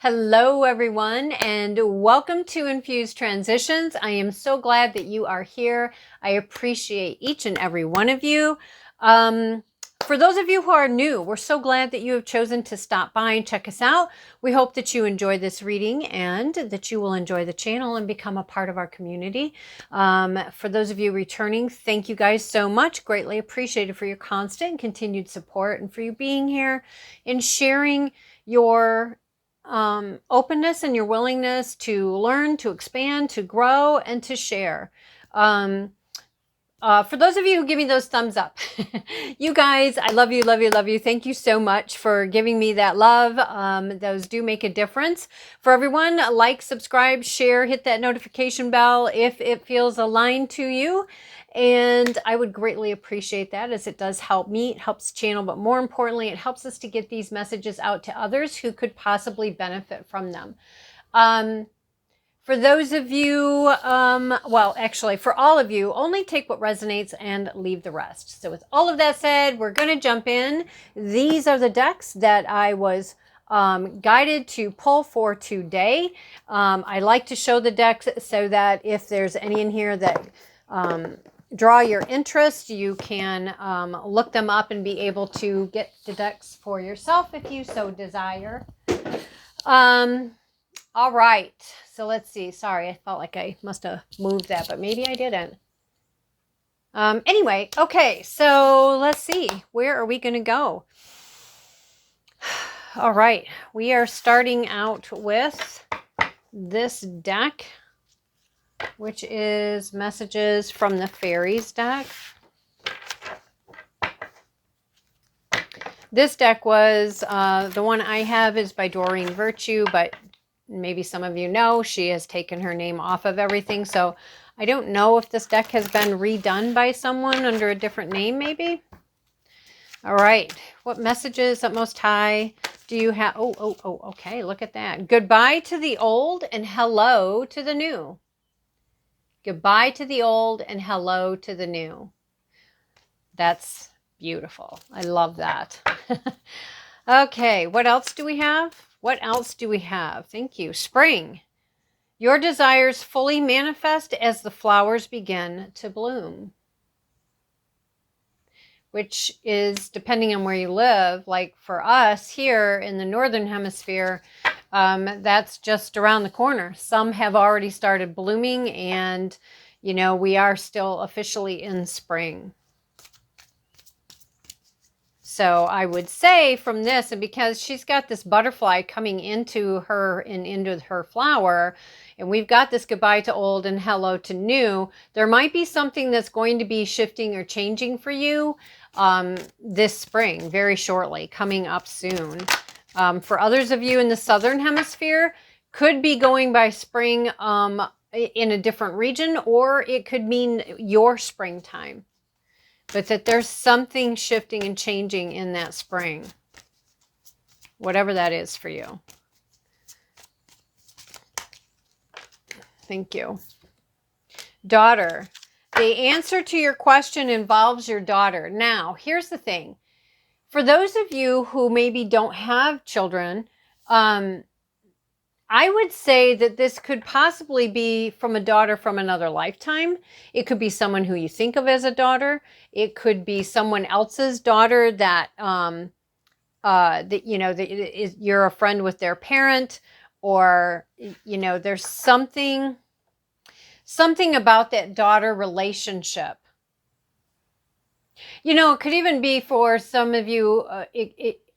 Hello, everyone, and welcome to Infused Transitions. I am so glad that you are here. I appreciate each and every one of you. For those of you who are new, we're so glad that you have chosen to stop by and check us out. We hope that you enjoy this reading and that you will enjoy the channel and become a part of our community. For those of you returning, thank you guys so much. Greatly appreciated for your constant and continued support and for you being here and sharing your openness and your willingness to learn, to expand, to grow, and to share. For those of you who give me those thumbs up, you guys, I love you, love you, love you. Thank you so much for giving me that love. Those do make a difference. For everyone, like, subscribe, share, hit that notification bell if it feels aligned to you. And I would greatly appreciate that, as it does help me, it helps the channel, but more importantly, it helps us to get these messages out to others who could possibly benefit from them. For those of you, well, actually, for all of you, only take what resonates and leave the rest. So with all of that said, we're going to jump in. These are the decks that I was guided to pull for today. I like to show the decks so that if there's any in here that draw your interest, you can look them up and be able to get the decks for yourself if you so desire. All right, so let's see. Sorry, I felt like I must have moved that, but maybe I didn't. Anyway, okay, so let's see. Where are we going to go? All right, we are starting out with this deck, which is Messages from the Fairies deck. This deck was, the one I have is by Doreen Virtue, but maybe some of you know she has taken her name off of everything. So I don't know if this deck has been redone by someone under a different name, maybe. All right. What messages at Most High do you have? Oh, okay. Look at that. Goodbye to the old and hello to the new. Goodbye to the old and hello to the new. That's beautiful. I love that. Okay, what else do we have? What else do we have? Thank you. Spring. Your desires fully manifest as the flowers begin to bloom. Which is, depending on where you live, like for us here in the Northern Hemisphere, that's just around the corner. Some have already started blooming, and, you know, we are still officially in spring. So I would say from this, and because she's got this butterfly coming into her and into her flower, and we've got this goodbye to old and hello to new, there might be something that's going to be shifting or changing for you this spring, very shortly, coming up soon. For others of you in the Southern Hemisphere, could be going by spring in a different region, or it could mean your springtime. But that there's something shifting and changing in that spring. Whatever that is for you. Thank you. Daughter. The answer to your question involves your daughter. Now, here's the thing. For those of you who maybe don't have children, I would say that this could possibly be from a daughter from another lifetime. It could be someone who you think of as a daughter. It could be someone else's daughter that, that you know, that you're a friend with their parent, or, you know, there's something about that daughter relationship. You know, it could even be for some of you,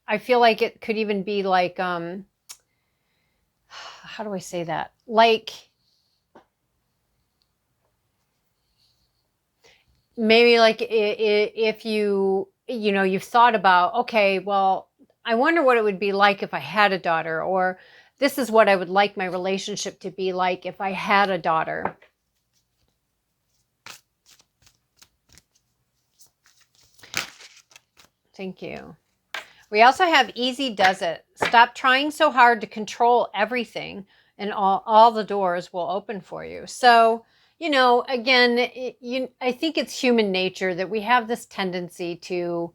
I feel like it could even be like, how do I say that? Like, maybe like if you know, you've thought about, okay, well, I wonder what it would be like if I had a daughter, or this is what I would like my relationship to be like if I had a daughter. Thank you. We also have Easy Does It. Stop trying so hard to control everything, and all the doors will open for you. So, you know, again, I think it's human nature that we have this tendency to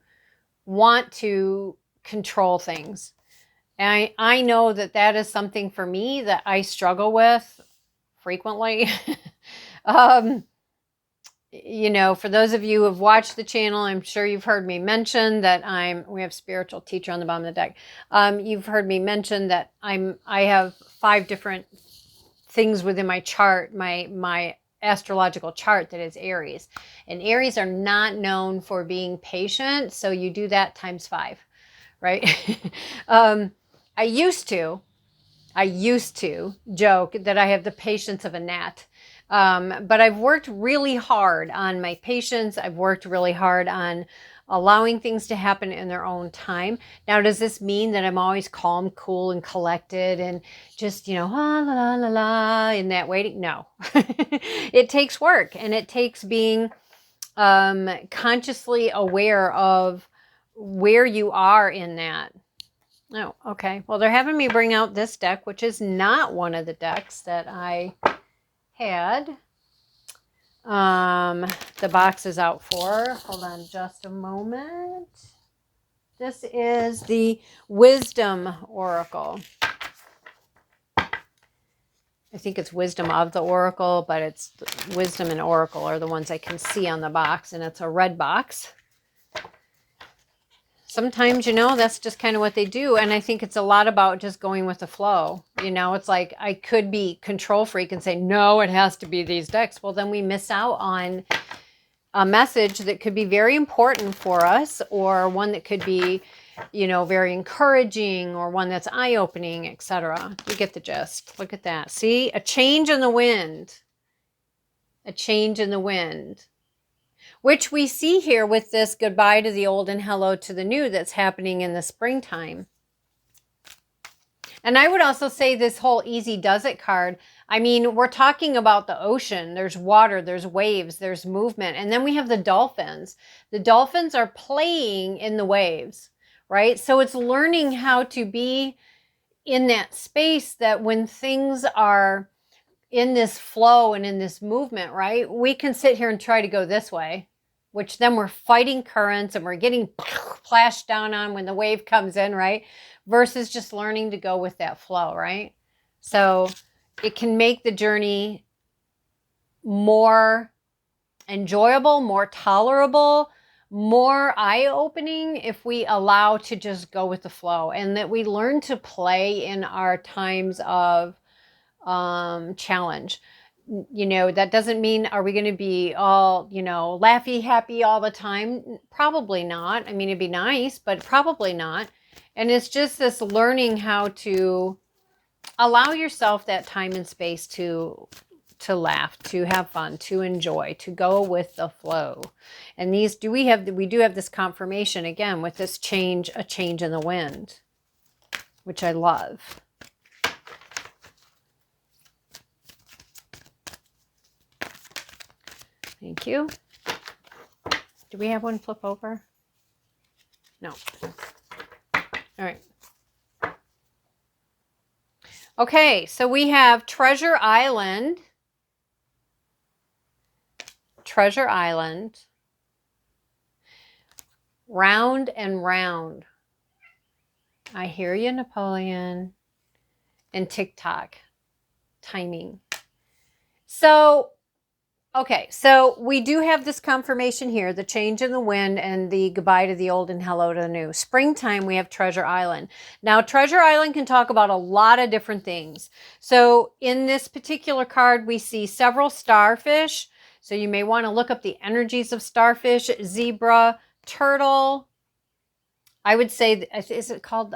want to control things. And I know that that is something for me that I struggle with frequently. You know, for those of you who have watched the channel, I'm sure you've heard me mention that we have spiritual teacher on the bottom of the deck. You've heard me mention that I have 5 different things within my chart, my astrological chart that is Aries. And Aries are not known for being patient. So you do that times 5, right? I used to joke that I have the patience of a gnat. But I've worked really hard on my patience. I've worked really hard on allowing things to happen in their own time. Now, does this mean that I'm always calm, cool, and collected and just, you know, la la la la in that waiting? No. It takes work, and it takes being consciously aware of where you are in that. Oh, okay. Well, they're having me bring out this deck, which is not one of the decks that I had the box is out for. Hold on just a moment. This is the Wisdom Oracle. I think it's Wisdom of the Oracle, but it's Wisdom and Oracle are the ones I can see on the box, and it's a red box. Sometimes, you know, that's just kind of what they do. And I think it's a lot about just going with the flow. You know, it's like I could be control freak and say, no, it has to be these decks. Well, then we miss out on a message that could be very important for us, or one that could be, you know, very encouraging, or one that's eye-opening, etc. You get the gist. Look at that. See? A change in the wind. A change in the wind. Which we see here with this goodbye to the old and hello to the new that's happening in the springtime. And I would also say this whole easy does it card, I mean, we're talking about the ocean. There's water, there's waves, there's movement. And then we have the dolphins. The dolphins are playing in the waves, right? So it's learning how to be in that space that when things are in this flow and in this movement, right? We can sit here and try to go this way, which then we're fighting currents and we're getting plashed down on when the wave comes in, right? Versus just learning to go with that flow, right? So it can make the journey more enjoyable, more tolerable, more eye-opening if we allow to just go with the flow, and that we learn to play in our times of challenge. You know, that doesn't mean, are we going to be all, you know, laughy, happy all the time? Probably not. I mean, it'd be nice, but probably not. And it's just this learning how to allow yourself that time and space to laugh, to have fun, to enjoy, to go with the flow. And these we do have this confirmation again with this change, a change in the wind, which I love. Thank you. Do we have one flip over? No. All right. Okay, so we have Treasure Island. Treasure Island. Round and round. I hear you, Napoleon. And TikTok. Timing. So, okay, so we do have this confirmation here, the change in the wind and the goodbye to the old and hello to the new. Springtime, we have Treasure Island. Now, Treasure Island can talk about a lot of different things. So in this particular card, we see several starfish. So you may want to look up the energies of starfish, zebra, turtle. I would say, is it called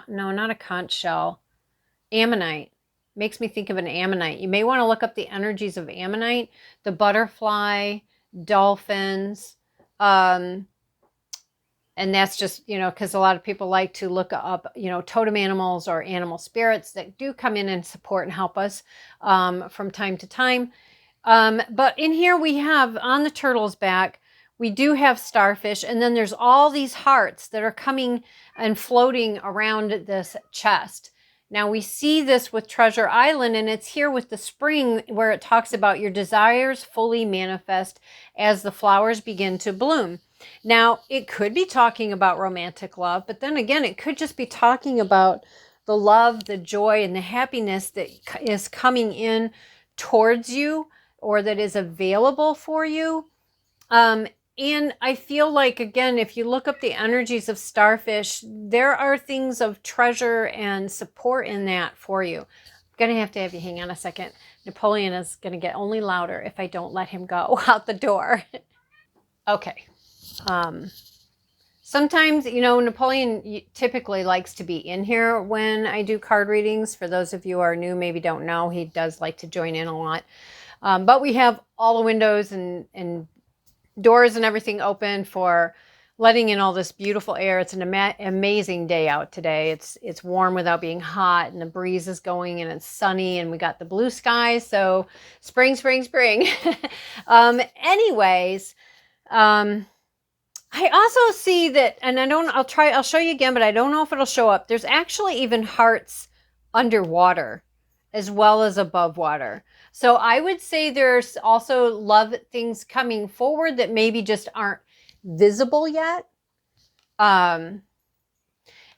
no, not a conch shell, ammonite. Makes me think of an ammonite. You may want to look up the energies of ammonite, the butterfly, dolphins, and that's just, you know, because a lot of people like to look up, you know, totem animals or animal spirits that do come in and support and help us from time to time. But in here we have, on the turtle's back, we do have starfish, and then there's all these hearts that are coming and floating around this chest. Now we see this with Treasure Island, and it's here with the spring where it talks about your desires fully manifest as the flowers begin to bloom. Now, it could be talking about romantic love, but then again, it could just be talking about the love, the joy, and the happiness that is coming in towards you or that is available for you. And I feel like, again, if you look up the energies of starfish, there are things of treasure and support in that for you. I'm going to have you hang on a second. Napoleon is going to get only louder if I don't let him go out the door. Okay. Sometimes, Napoleon typically likes to be in here when I do card readings. For those of you who are new, maybe don't know, he does like to join in a lot. But we have all the windows and doors and everything open for letting in all this beautiful air. It's an amazing day out today. It's warm without being hot, and the breeze is going, and it's sunny, and we got the blue sky. So spring, spring, spring. Anyways, I also see that, and I'll show you again, but I don't know if it'll show up. There's actually even hearts underwater as well as above water. So I would say there's also love things coming forward that maybe just aren't visible yet. And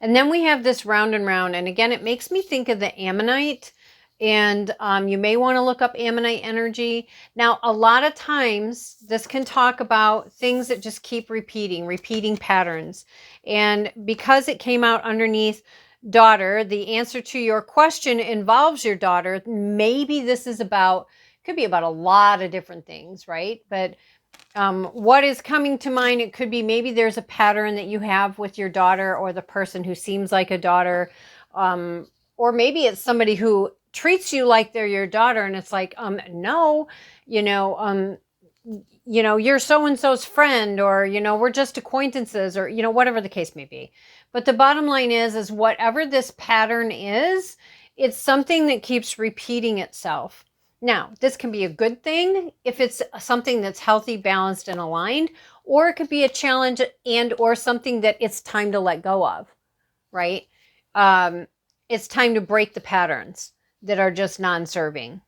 then we have this round and round. And again, it makes me think of the ammonite. And you may want to look up ammonite energy. Now, a lot of times this can talk about things that just keep repeating patterns. And because it came out underneath daughter, the answer to your question involves your daughter. Maybe this is could be about a lot of different things, right? But what is coming to mind, it could be maybe there's a pattern that you have with your daughter or the person who seems like a daughter. Or maybe it's somebody who treats you like they're your daughter, and it's like, no, you're so-and-so's friend, or, we're just acquaintances, or, whatever the case may be. But the bottom line is whatever this pattern is, it's something that keeps repeating itself. Now, this can be a good thing if it's something that's healthy, balanced, and aligned, or it could be a challenge or something that it's time to let go of, right? It's time to break the patterns that are just non-serving.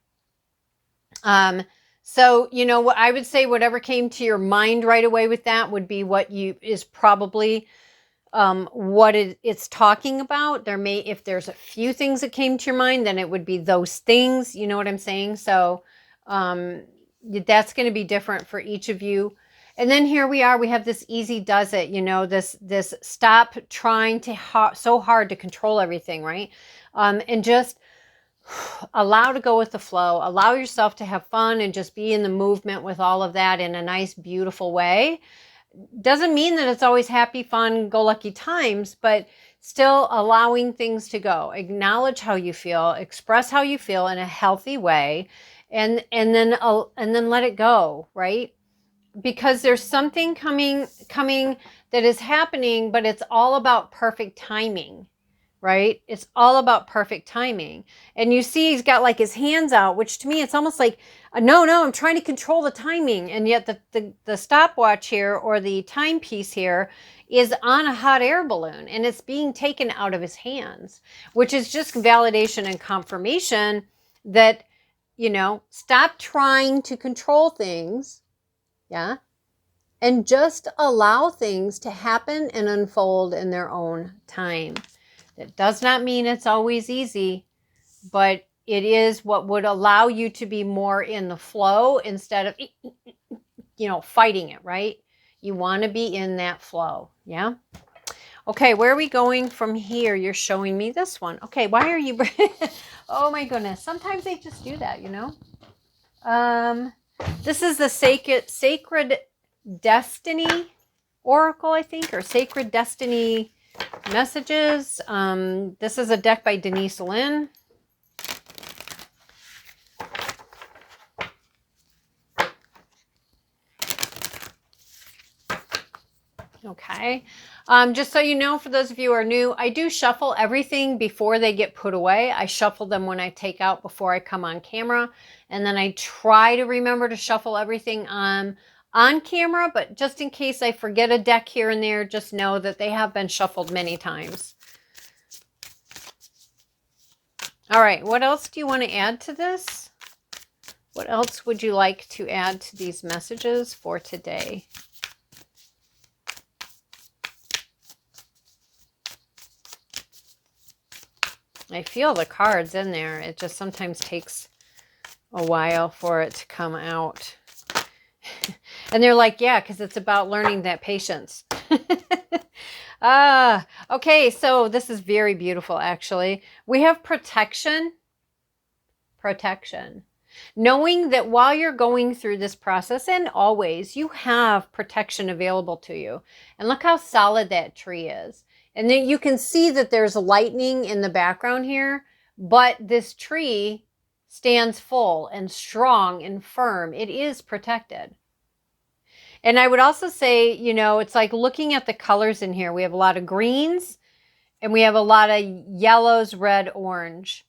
So, what I would say, whatever came to your mind right away with that would be is probably what it's talking about. If there's a few things that came to your mind, then it would be those things. You know what I'm saying? So that's going to be different for each of you. And then here we are, we have this easy does it, this stop trying so hard to control everything, right? And just allow to go with the flow, allow yourself to have fun and just be in the movement with all of that in a nice, beautiful way. Doesn't mean that it's always happy, fun, go lucky times, but still allowing things to go. Acknowledge how you feel, express how you feel in a healthy way, and then let it go, right? Because there's something coming that is happening, but it's all about perfect timing, right? It's all about perfect timing. And you see he's got like his hands out, which to me, it's almost like, no, I'm trying to control the timing. And yet the stopwatch here, or the timepiece here, is on a hot air balloon, and it's being taken out of his hands, which is just validation and confirmation that, stop trying to control things. Yeah. And just allow things to happen and unfold in their own time. That does not mean it's always easy, but it is what would allow you to be more in the flow instead of, fighting it, right? You want to be in that flow. Yeah. Okay. Where are we going from here? You're showing me this one. Okay. Why are you, oh my goodness. Sometimes they just do that, This is the Sacred Destiny Oracle, I think, or Sacred Destiny Messages. This is a deck by Denise Lynn. Okay. Just so you know, for those of you who are new, I do shuffle everything before they get put away. I shuffle them when I take out before I come on camera. And then I try to remember to shuffle everything on camera, but just in case I forget a deck here and there, just know that they have been shuffled many times. All right, what else do you want to add to this? What else would you like to add to these messages for today? I feel the cards in there. It just sometimes takes a while for it to come out. And they're like, yeah, because it's about learning that patience. Okay, so this is very beautiful, actually. We have protection. Protection. Knowing that while you're going through this process, and always, you have protection available to you. And look how solid that tree is. And then you can see that there's lightning in the background here, but this tree stands full and strong and firm. It is protected. And I would also say, you know, it's like looking at the colors in here. We have a lot of greens and we have a lot of yellows, red, orange.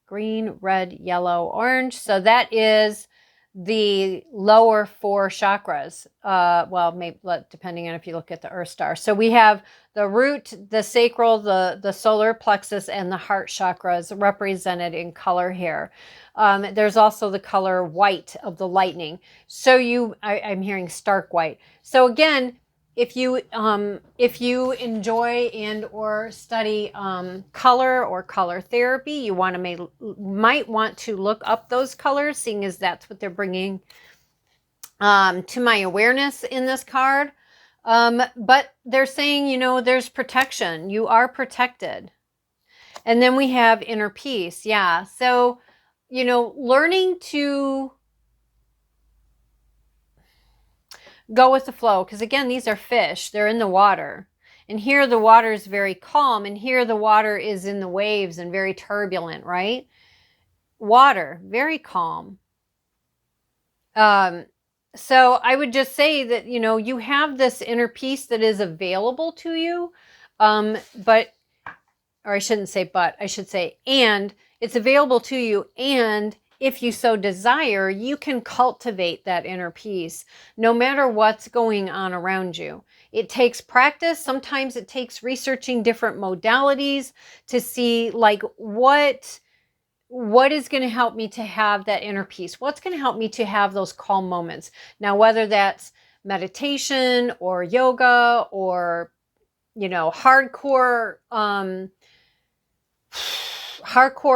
Green, red, yellow, orange. So that is the lower 4 chakras. Well, maybe depending on if you look at the Earth star. So we have the root, the sacral, the solar plexus, and the heart chakras represented in color here. There's also the color white of the lightning. So I'm hearing stark white. So again, if you enjoy and or study color or color therapy, you might want to look up those colors, seeing as that's what they're bringing to my awareness in this card. But they're saying, you know, there's protection. You are protected. And then we have inner peace. Yeah. So, you know, learning to go with the flow, because again, these are fish. They're in the water. And here the water is very calm, and here the water is in the waves and very turbulent, right? Water, very calm. So I would just say that, you know, you have this inner peace that is available to you, but, or I shouldn't say but, I should say and, it's available to you, and if you so desire, you can cultivate that inner peace no matter what's going on around you. It takes practice. Sometimes it takes researching different modalities to see like what is going to help me to have that inner peace? What's going to help me to have those calm moments? Now, whether that's meditation or yoga or, you know, hardcore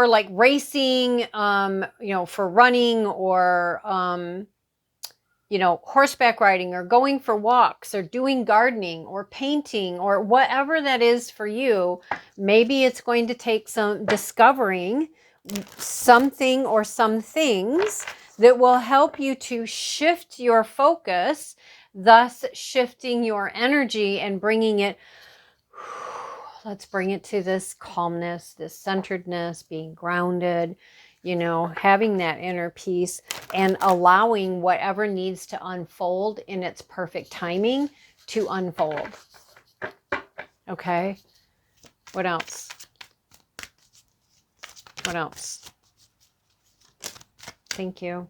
like racing, you know, for running or, you know, horseback riding or going for walks or doing gardening or painting or whatever that is for you. Maybe it's going to take some discovering something or some things that will help you to shift your focus, thus shifting your energy and bringing it, let's bring it to this calmness, this centeredness, being grounded, you know, having that inner peace and allowing whatever needs to unfold in its perfect timing to unfold. Okay. What else? What else? Thank you.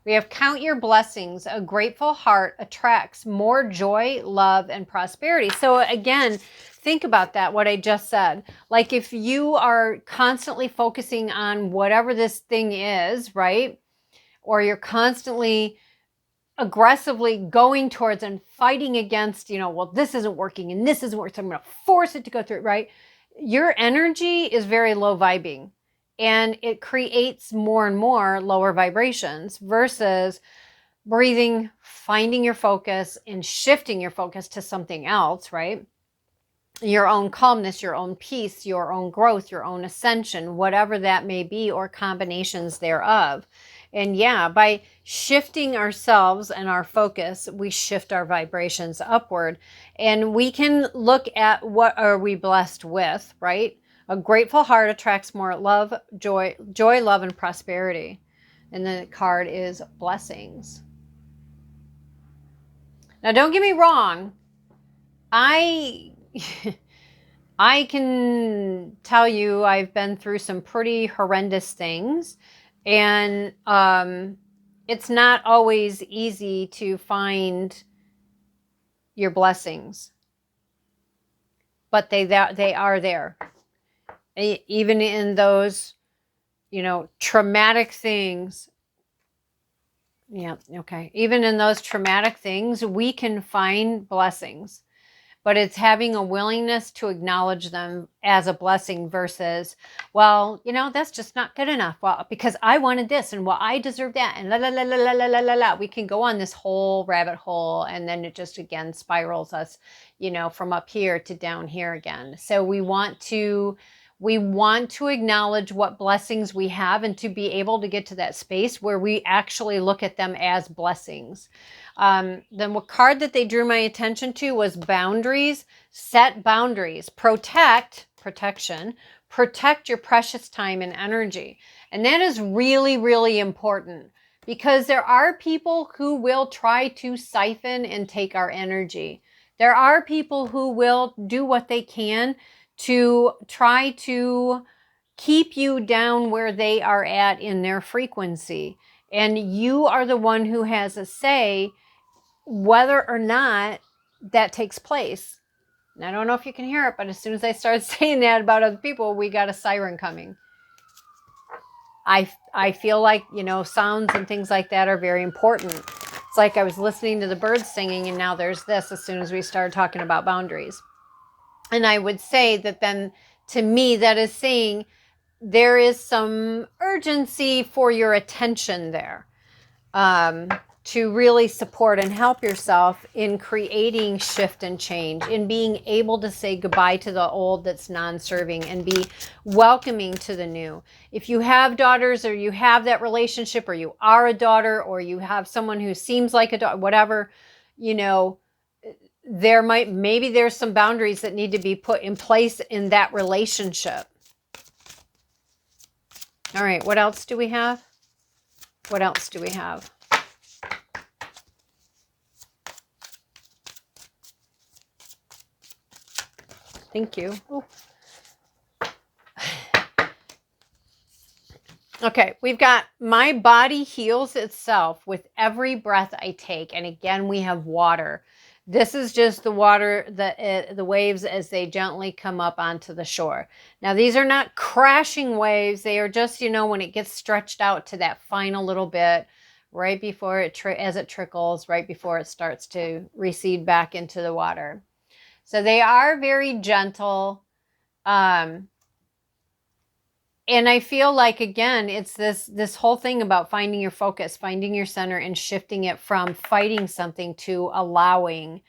We have count your blessings. A grateful heart attracts more joy, love, and prosperity. So again, think about that, what I just said. Like if you are constantly focusing on whatever this thing is, right? Or you're constantly aggressively going towards and fighting against, you know, well, this isn't working and this isn't working, so I'm going to force it to go through, right? Your energy is very low vibing. And it creates more and more lower vibrations versus breathing, finding your focus, and shifting your focus to something else, right? Your own calmness, your own peace, your own growth, your own ascension, whatever that may be, or combinations thereof. And yeah, by shifting ourselves and our focus, we shift our vibrations upward. And we can look at what are we blessed with, right? A grateful heart attracts more love, joy, love, and prosperity. And the card is blessings. Now, don't get me wrong. I can tell you I've been through some pretty horrendous things. And it's not always easy to find your blessings. But they are there. Even in those, you know, traumatic things. Yeah, okay. Even in those traumatic things, we can find blessings. but it's having a willingness to acknowledge them as a blessing versus, well, that's just not good enough. Well, because I wanted this and well, I deserve that and la la la la la la la la la. We can go on this whole rabbit hole and then it just again spirals us, from up here to down here again. So we want to acknowledge what blessings we have and to be able to get to that space where we actually look at them as blessings. The card that they drew my attention to was boundaries. Set boundaries. Protection. Protect your precious time and energy. And that is really, really important because there are people who will try to siphon and take our energy. There are people who will do what they can to try to keep you down where they are at in their frequency. And you are the one who has a say whether or not that takes place. And I don't know if you can hear it, but as soon as I started saying that about other people, we got a siren coming. I feel like, sounds and things like that are very important. It's like I was listening to the birds singing and now there's this as soon as we started talking about boundaries. And I would say that then to me that is saying there is some urgency for your attention there. To really support and help yourself in creating shift and change, in being able to say goodbye to the old that's non-serving and be welcoming to the new. If you have daughters or you have that relationship or you are a daughter or you have someone who seems like a daughter, whatever, maybe there's some boundaries that need to be put in place in that relationship. All right, what else do we have? What else do we have? Thank you. Ooh. Okay, we've got my body heals itself with every breath I take. And again, we have water. This is just the water, the waves as they gently come up onto the shore. Now, these are not crashing waves. They are just, when it gets stretched out to that final little bit, right before as it trickles, right before it starts to recede back into the water. So they are very gentle. And I feel like, again, it's this whole thing about finding your focus, finding your center and shifting it from fighting something to allowing,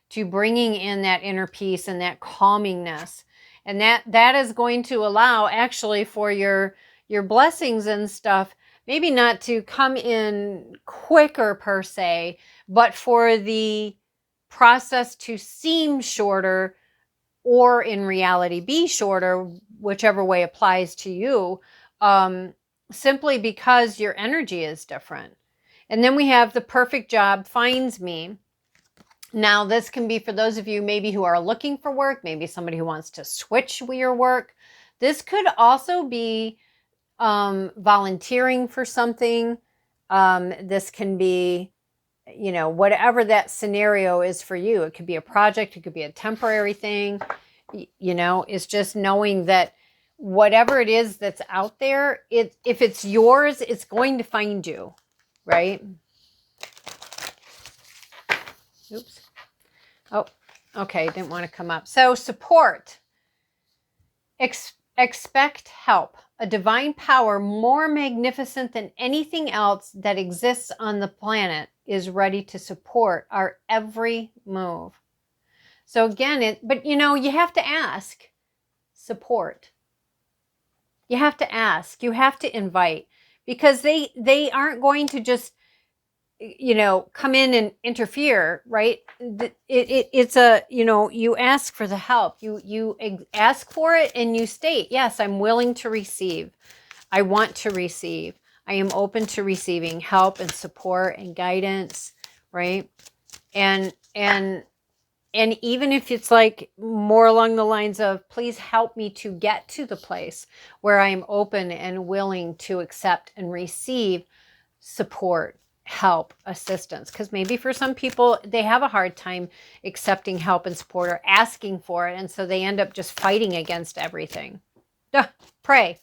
to bringing in that inner peace and that calmingness. And that is going to allow actually for your blessings and stuff, maybe not to come in quicker per se, but for the process to seem shorter or in reality be shorter, whichever way applies to you, simply because your energy is different. And then we have the perfect job finds me. Now, this can be for those of you maybe who are looking for work, maybe somebody who wants to switch your work. This could also be volunteering for something. This can be, whatever that scenario is for you. It could be a project. It could be a temporary thing. It's just knowing that whatever it is that's out there, if it's yours, it's going to find you, right? Oops. Oh, okay. Didn't want to come up. So support. Expect help. A divine power more magnificent than anything else that exists on the planet is ready to support our every move. So again, but you have to ask. Support. You have to ask. You have to invite, because they aren't going to just come in and interfere, right? It's a, you ask for the help. You ask for it and you state, yes, I'm willing to receive. I want to receive. I am open to receiving help and support and guidance, right? And even if it's like more along the lines of, please help me to get to the place where I am open and willing to accept and receive support, help, assistance. Because maybe for some people, they have a hard time accepting help and support or asking for it. And so they end up just fighting against everything. Pray.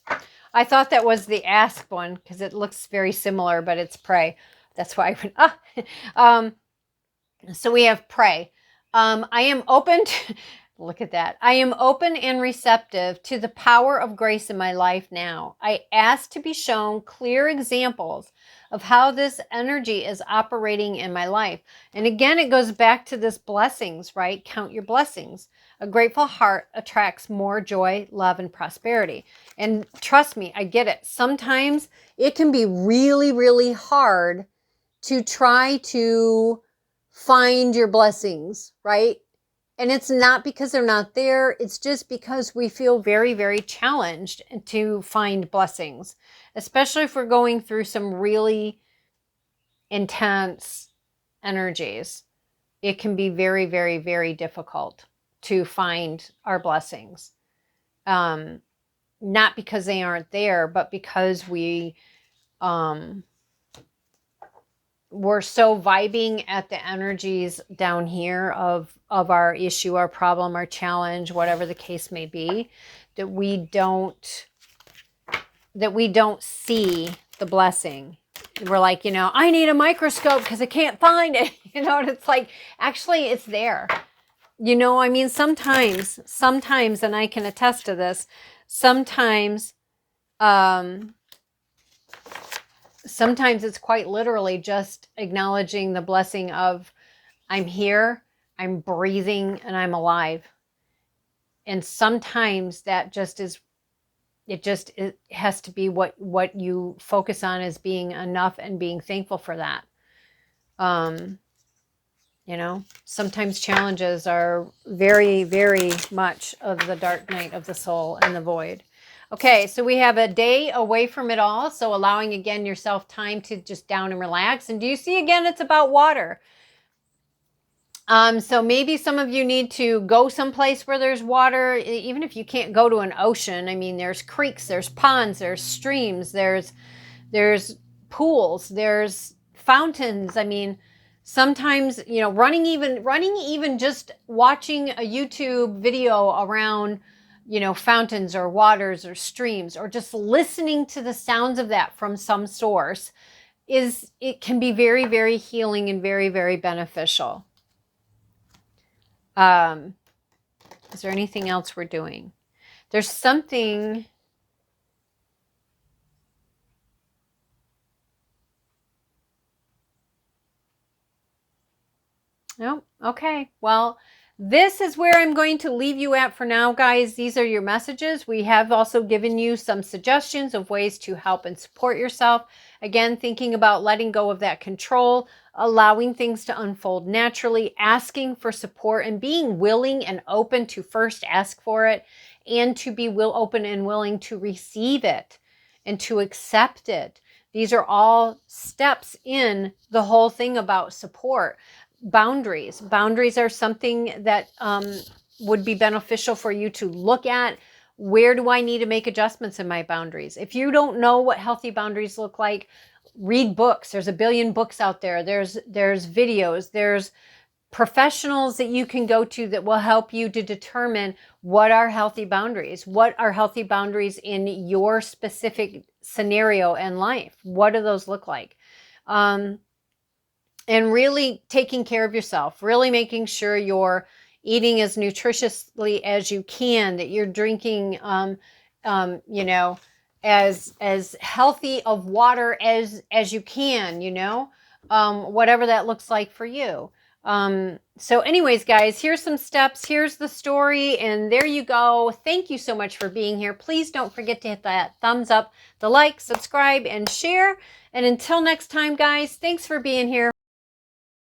I thought that was the ask one because it looks very similar, but it's pray. That's why I went, so we have pray. I am open to, look at that. I am open and receptive to the power of grace in my life now. I ask to be shown clear examples of how this energy is operating in my life. And again, it goes back to this blessings, right? Count your blessings. A grateful heart attracts more joy, love, and prosperity. And trust me, I get it. Sometimes it can be really, really hard to try to find your blessings, right? And it's not because they're not there. It's just because we feel very, very challenged to find blessings, especially if we're going through some really intense energies. It can be very, very, very difficult to find our blessings. Not because they aren't there, but because we're so vibing at the energies down here of our issue, our problem, our challenge, whatever the case may be, that we don't see the blessing. We're like, I need a microscope because I can't find it. And it's like, actually, it's there. I mean, sometimes, and I can attest to this, sometimes it's quite literally just acknowledging the blessing of I'm here, I'm breathing, and I'm alive. And sometimes that just is, it has to be what you focus on as being enough and being thankful for that. Sometimes challenges are very, very much of the dark night of the soul and the void. Okay, so we have a day away from it all. So allowing, again, yourself time to just down and relax. And do you see, again, it's about water. So maybe some of you need to go someplace where there's water, even if you can't go to an ocean. I mean, there's creeks, there's ponds, there's streams, there's pools, there's fountains. I mean, sometimes, running even just watching a YouTube video around, fountains or waters or streams, or just listening to the sounds of that from some source it can be very, very healing and very, very beneficial. Is there anything else we're doing? There's something. No? Okay. Well, this is where I'm going to leave you at for now, guys. These are your messages. We have also given you some suggestions of ways to help and support yourself. Again, thinking about letting go of that control, allowing things to unfold naturally, asking for support, and being willing and open to first ask for it, and to be open and willing to receive it and to accept it. These are all steps in the whole thing about support. Boundaries are something that would be beneficial for you to look at. Where do I need to make adjustments in my boundaries? If you don't know what healthy boundaries look like, read books. There's a billion books out there. There's videos. There's professionals that you can go to that will help you to determine what are healthy boundaries. What are healthy boundaries in your specific scenario in life? What do those look like? And really taking care of yourself, really making sure you're eating as nutritiously as you can, that you're drinking, as healthy of water as you can, whatever that looks like for you. So anyways, guys, here's some steps. Here's the story. And there you go. Thank you so much for being here. Please don't forget to hit that thumbs up, the like, subscribe, and share. And until next time, guys, thanks for being here.